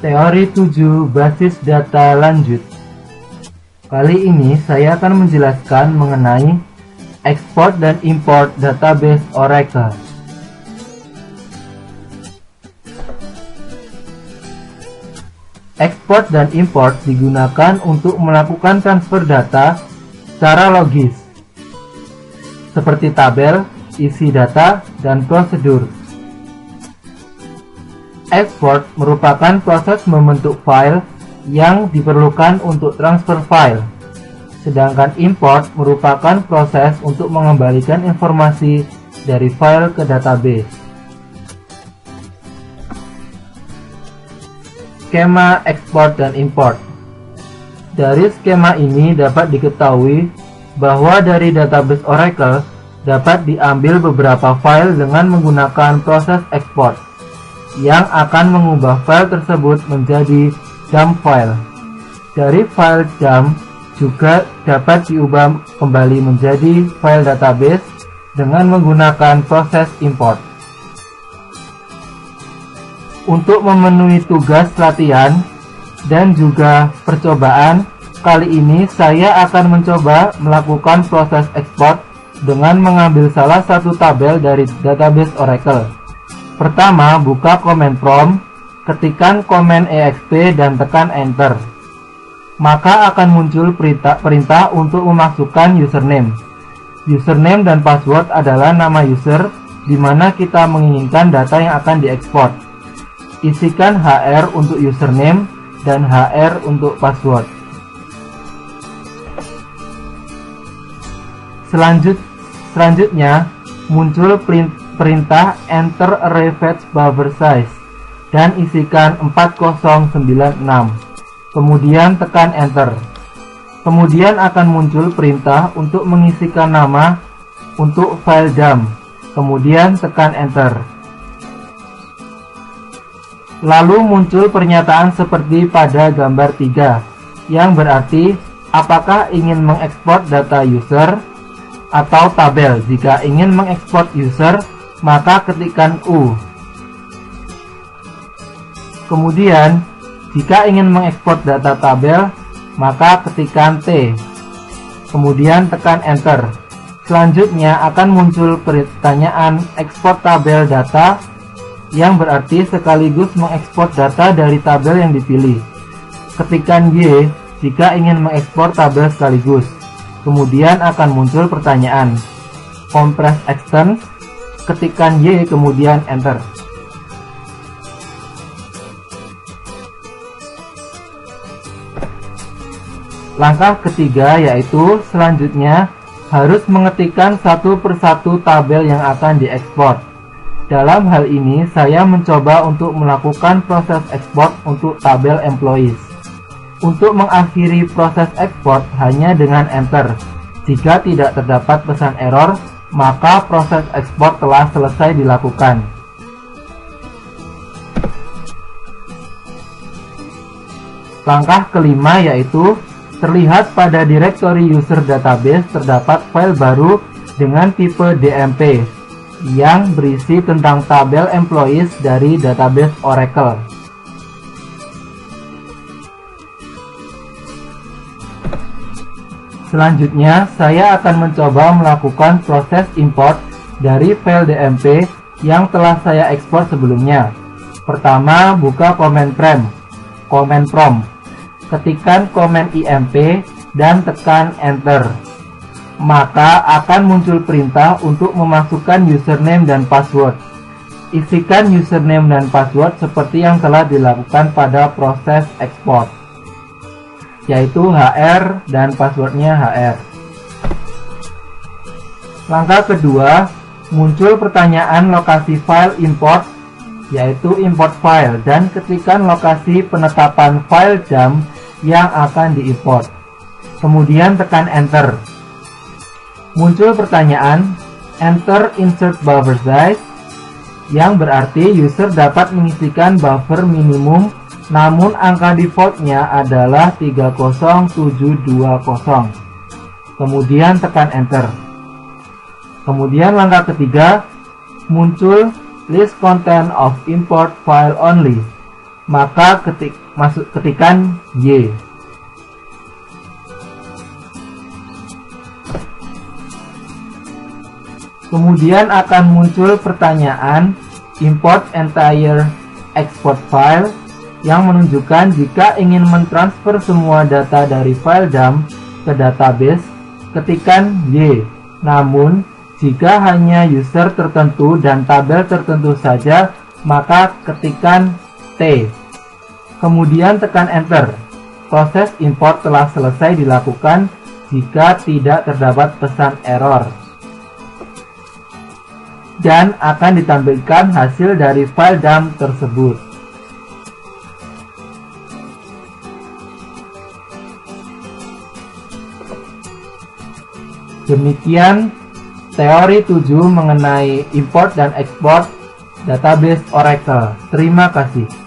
Teori 7 basis data lanjut. Kali ini saya akan menjelaskan mengenai ekspor dan import database Oracle. Ekspor dan import digunakan untuk melakukan transfer data secara logis, seperti tabel, isi data, dan prosedur. Ekspor merupakan proses membentuk file yang diperlukan untuk transfer file, sedangkan import merupakan proses untuk mengembalikan informasi dari file ke database. Skema ekspor dan import. Dari skema ini dapat diketahui bahwa dari database Oracle dapat diambil beberapa file dengan menggunakan proses ekspor, yang akan mengubah file tersebut menjadi dump file. Dari file dump juga dapat diubah kembali menjadi file database dengan menggunakan proses import. Untuk memenuhi tugas latihan dan juga percobaan, kali ini saya akan mencoba melakukan proses ekspor dengan mengambil salah satu tabel dari database Oracle. Pertama, buka command prompt, ketikkan command exp dan tekan enter. Maka akan muncul perintah untuk memasukkan username. Username dan password adalah nama user di mana kita menginginkan data yang akan diekspor. Isikan HR untuk username dan HR untuk password. Selanjutnya muncul perintah enter array fetch buffer size dan isikan 4096. Kemudian tekan enter. Kemudian akan muncul perintah untuk mengisikan nama untuk file dump. Kemudian tekan enter. Lalu muncul pernyataan seperti pada gambar 3, yang berarti apakah ingin mengekspor data user atau tabel. Jika ingin mengekspor user, maka ketikkan U. Kemudian, jika ingin mengekspor data tabel, maka ketikkan T. Kemudian tekan enter. Selanjutnya akan muncul pertanyaan ekspor tabel data, yang berarti sekaligus mengekspor data dari tabel yang dipilih. Ketikkan Y jika ingin mengekspor tabel sekaligus. Kemudian akan muncul pertanyaan compress extends, ketikkan Y kemudian enter. Langkah ketiga yaitu selanjutnya harus mengetikkan satu persatu tabel yang akan diekspor. Dalam hal ini saya mencoba untuk melakukan proses ekspor untuk tabel employees. Untuk mengakhiri proses ekspor hanya dengan enter. Jika tidak terdapat pesan error, maka proses ekspor telah selesai dilakukan. Langkah kelima yaitu terlihat pada direktori user database terdapat file baru dengan tipe DMP yang berisi tentang tabel employees dari database Oracle. Selanjutnya, saya akan mencoba melakukan proses import dari file DMP yang telah saya ekspor sebelumnya. Pertama, buka command prompt. Ketikkan command imp dan tekan enter. Maka akan muncul perintah untuk memasukkan username dan password. Isikan username dan password seperti yang telah dilakukan pada proses ekspor, yaitu HR dan passwordnya HR. Langkah kedua, muncul pertanyaan lokasi file import, yaitu import file, dan ketikkan lokasi penetapan file dump yang akan diimport. Kemudian tekan enter. Muncul pertanyaan enter insert buffer size, yang berarti user dapat mengisikan buffer minimum, namun angka defaultnya adalah 30720. Kemudian tekan enter. Kemudian langkah ketiga, muncul list content of import file only, maka ketikan Y. Kemudian akan muncul pertanyaan import entire export file yang menunjukkan jika ingin mentransfer semua data dari file dump ke database, ketikan Y. Namun, jika hanya user tertentu dan tabel tertentu saja, maka ketikan T. Kemudian tekan Enter. Proses import telah selesai dilakukan jika tidak terdapat pesan error. Dan akan ditampilkan hasil dari file dump tersebut. Demikian teori 7 mengenai import dan export database Oracle. Terima kasih.